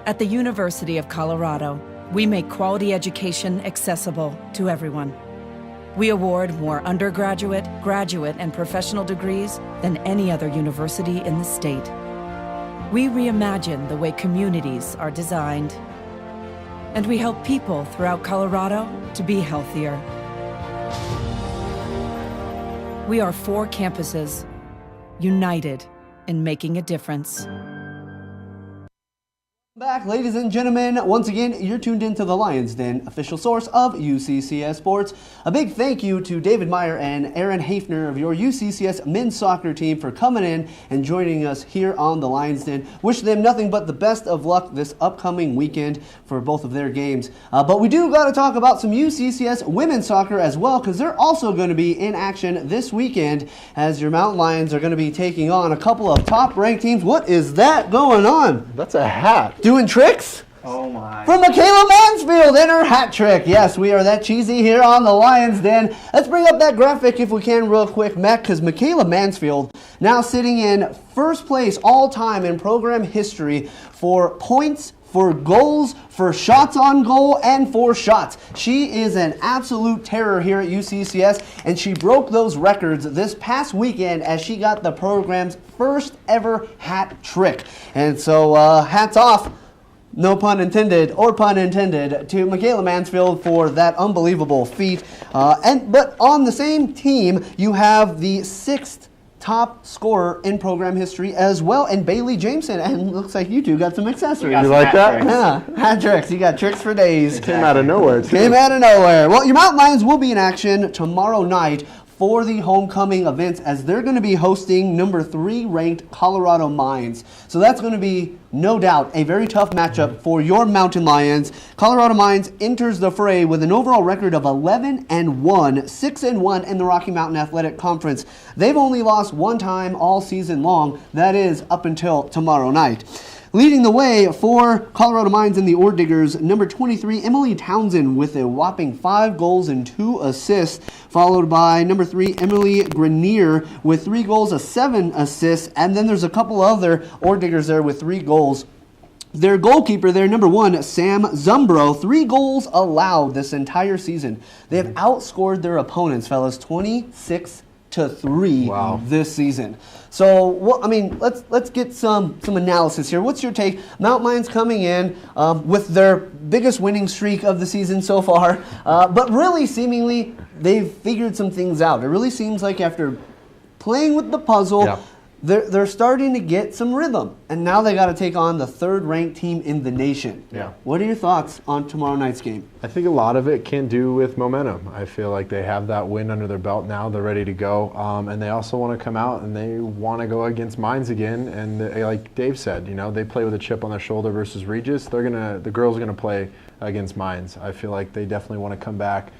At the University of Colorado, we make quality education accessible to everyone. We award more undergraduate, graduate, and professional degrees than any other university in the state. We reimagine the way communities are designed, and we help people throughout Colorado to be healthier. We are 4 campuses, united in making a difference. Back, ladies and gentlemen. Once again, you're tuned into the Lions Den, official source of UCCS Sports. A big thank you to David Meyer and Aaron Hafner of your UCCS men's soccer team for coming in and joining us here on the Lions Den. Wish them nothing but the best of luck this upcoming weekend for both of their games. But we do got to talk about some UCCS women's soccer as well, because they're also going to be in action this weekend as your Mountain Lions are going to be taking on a couple of top-ranked teams. What is that going on? That's a hat. Doing tricks? Oh my. From Michaela Mansfield and her hat trick. Yes, we are that cheesy here on the Lions Den. Let's bring up that graphic if we can real quick, Matt, because Michaela Mansfield now sitting in first place all time in program history for points, for goals, for shots on goal, and for shots. She is an absolute terror here at UCCS, and she broke those records this past weekend as she got the program's first ever hat trick. And so hats off, no pun intended or pun intended, to Michaela Mansfield for that unbelievable feat. But on the same team, you have the 6th top scorer in program history as well, and Bailey Jameson. And looks like you two got some accessories. You like that? Tricks. Yeah, hat tricks. You got tricks for days. Came out of nowhere, too. Came out of nowhere. Well, your Mountain Lions will be in action tomorrow night for the homecoming events as they're going to be hosting number 3 ranked Colorado Mines. So that's going to be, no doubt, a very tough matchup for your Mountain Lions. Colorado Mines enters the fray with an overall record of 11-1, 6-1 in the Rocky Mountain Athletic Conference. They've only lost one time all season long. That is up until tomorrow night. Leading the way for Colorado Mines and the Ore Diggers, number 23, Emily Townsend, with a whopping 5 goals and 2 assists, followed by number 3, Emily Grenier, with 3 goals and 7 assists, and then there's a couple other Ore Diggers there with 3 goals. Their goalkeeper there, number 1, Sam Zumbro, 3 goals allowed this entire season. They have outscored their opponents, fellas, 26-3 this season. So, let's get some analysis here. What's your take? Mountain Lions coming in with their biggest winning streak of the season so far, but really seemingly they've figured some things out. It really seems like after playing with the puzzle, they're starting to get some rhythm, and now they got to take on the 3rd-ranked team in the nation. Yeah. What are your thoughts on tomorrow night's game? I think a lot of it can do with momentum. I feel like they have that win under their belt now. They're ready to go, and they also want to come out and they want to go against Mines again. And like Dave said, they play with a chip on their shoulder versus Regis. The girls are gonna play against Mines. I feel like they definitely want to come back.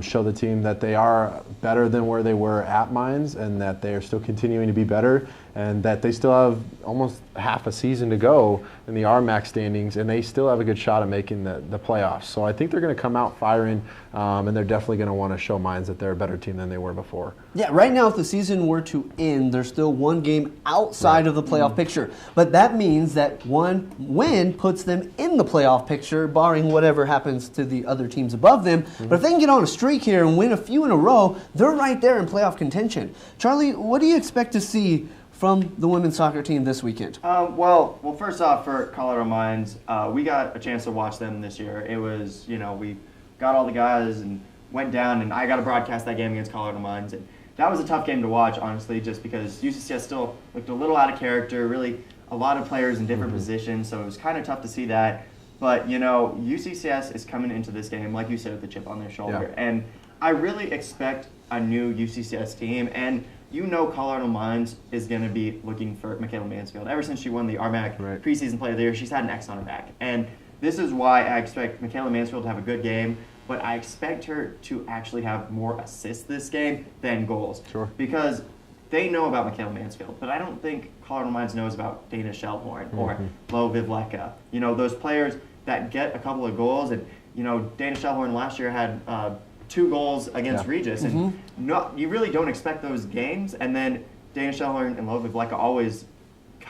Show the team that they are better than where they were at Mines, and that they are still continuing to be better, and that they still have almost half a season to go in the RMAC standings, and they still have a good shot at making the playoffs. So I think they're going to come out firing, and they're definitely going to want to show Mines that they're a better team than they were before. Yeah, right now if the season were to end, there's still one game outside of the playoff picture. But that means that one win puts them in the playoff picture, barring whatever happens to the other teams above them. But if they can get on a streak here and win a few in a row, they're right there in playoff contention. Charlie, what do you expect to see from the women's soccer team this weekend? Well, first off, for Colorado Mines, we got a chance to watch them this year. It was, we got all the guys and went down, and I got to broadcast that game against Colorado Mines. And that was a tough game to watch, honestly, just because UCCS still looked a little out of character, really a lot of players in different positions, so it was kind of tough to see that. But, UCCS is coming into this game, like you said, with the chip on their shoulder. Yeah. And I really expect a new UCCS team, and Colorado Mines is going to be looking for Michaela Mansfield. Ever since she won the RMAC preseason player of the year, she's had an X on her back. And this is why I expect Michaela Mansfield to have a good game, but I expect her to actually have more assists this game than goals. Sure. Because they know about Michaela Mansfield, but I don't think Colorado Mines knows about Dana Shellhorn or Lo Vivleka. Those players that get a couple of goals, and Dana Shellhorn last year had 2 goals against Regis, and you really don't expect those games. And then Dana Shellhorn and Lo Vivleka always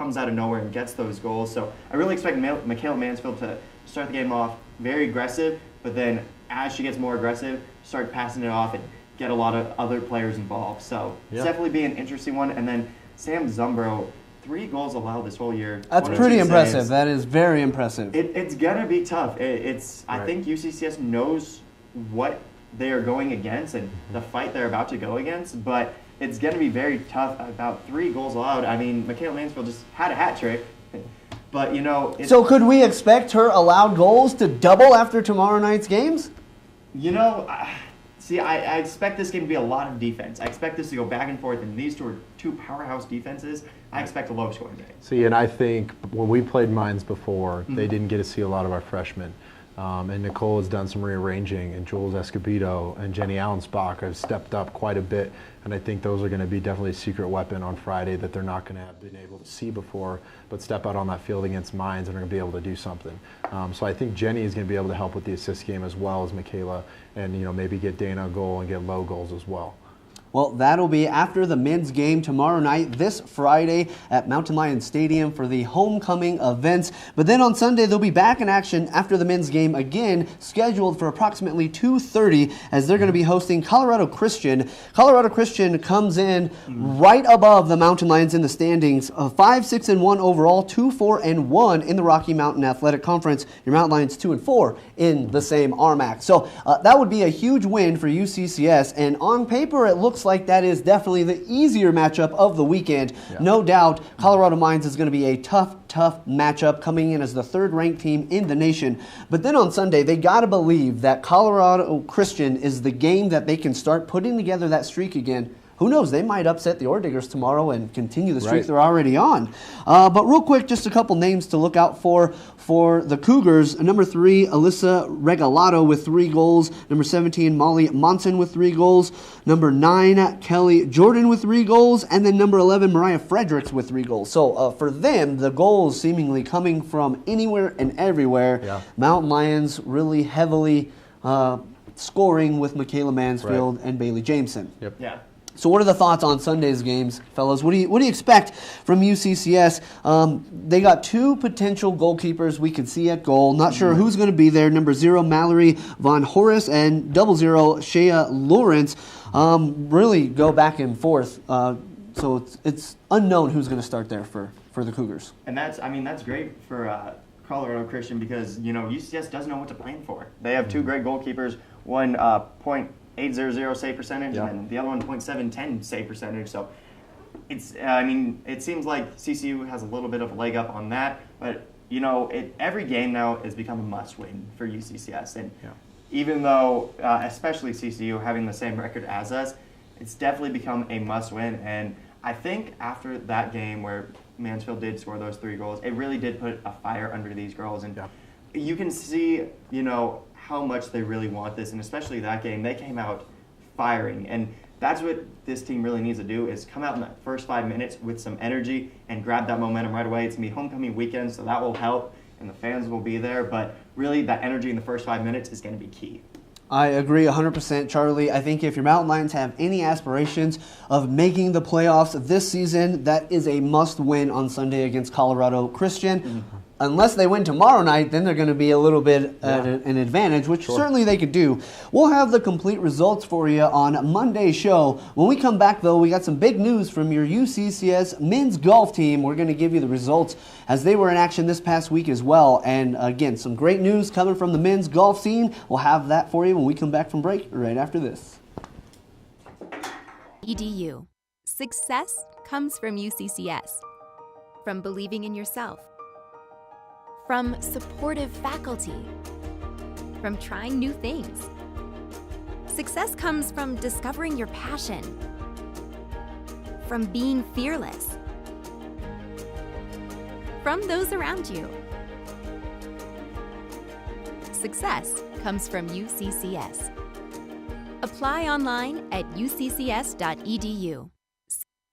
comes out of nowhere and gets those goals. So I really expect Michaela Mansfield to start the game off very aggressive, but then as she gets more aggressive, start passing it off and get a lot of other players involved. So it's definitely be an interesting one. And then Sam Zumbro, 3 goals allowed this whole year. That's pretty impressive. That is very impressive. It's gonna be tough. I think UCCS knows what they are going against and the fight they're about to go against, but it's gonna be very tough. About 3 goals allowed. I mean, Michaela Mansfield just had a hat trick, but you know. So could we expect her allowed goals to double after tomorrow night's games? You know, I expect this game to be a lot of defense. I expect this to go back and forth, and these two powerhouse defenses. I expect a low-scoring game. See, and I think when we played Mines before, they didn't get to see a lot of our freshmen. And Nicole has done some rearranging, and Jules Escobedo and Jenny Allensbach have stepped up quite a bit. And I think those are going to be definitely a secret weapon on Friday that they're not going to have been able to see before, but step out on that field against Mines and are going to be able to do something. So I think Jenny is going to be able to help with the assist game as well as Michaela, and maybe get Dana a goal and get low goals as well. Well, that'll be after the men's game tomorrow night, this Friday at Mountain Lion Stadium for the homecoming events. But then on Sunday, they'll be back in action after the men's game again, scheduled for approximately 2:30 as they're going to be hosting Colorado Christian. Colorado Christian comes in right above the Mountain Lions in the standings, 5-6-1 overall, 2-4-1 in the Rocky Mountain Athletic Conference. Your Mountain Lions 2-4 in the same RMAC. So that would be a huge win for UCCS, and on paper it looks like that is definitely the easier matchup of the weekend. Yeah. No doubt Colorado Mines is going to be a tough matchup, coming in as the 3rd-ranked team in the nation. But then on Sunday, they got to believe that Colorado Christian is the game that they can start putting together that streak again. Who knows? They might upset the Orediggers tomorrow and continue the streak they're already on. But real quick, just a couple names to look out for the Cougars. Number 3, Alyssa Regalado with 3 goals. Number 17, Molly Monson with 3 goals. Number 9, Kelly Jordan with 3 goals. And then number 11, Mariah Fredericks with 3 goals. So for them, the goals seemingly coming from anywhere and everywhere. Yeah. Mountain Lions really heavily scoring with Michaela Mansfield and Bailey Jameson. Yep. Yeah. So what are the thoughts on Sunday's games, fellas? What do you expect from UCCS? They got 2 potential goalkeepers we could see at goal. Not sure who's going to be there. Number 0, Mallory Von Horace, and 00, Shea Lawrence. Really go back and forth. So it's unknown who's going to start there for the Cougars. And that's great for Colorado Christian because UCCS doesn't know what to plan for. They have 2 great goalkeepers. One .800 save percentage, and then the other one .710 save percentage. So it's it seems like CCU has a little bit of a leg up on that, but every game now has become a must-win for UCCS, and even though especially CCU having the same record as us, it's definitely become a must-win. And I think after that game where Mansfield did score those 3 goals, it really did put a fire under these girls, and you can see how much they really want this, and especially that game, they came out firing, and that's what this team really needs to do, is come out in that first 5 minutes with some energy and grab that momentum right away. It's going to be homecoming weekend, so that will help, and the fans will be there, but really that energy in the first 5 minutes is going to be key. I agree 100%, Charlie. I think if your Mountain Lions have any aspirations of making the playoffs this season, that is a must-win on Sunday against Colorado Christian. Unless they win tomorrow night, then they're going to be a little bit at an advantage, which certainly they could do. We'll have the complete results for you on Monday's show. When we come back, though, we got some big news from your UCCS men's golf team. We're going to give you the results as they were in action this past week as well. And again, some great news coming from the men's golf scene. We'll have that for you when we come back from break right after this. EDU. Success comes from UCCS. From believing in yourself. From supportive faculty. From trying new things. Success comes from discovering your passion. From being fearless. From those around you. Success comes from UCCS. Apply online at uccs.edu.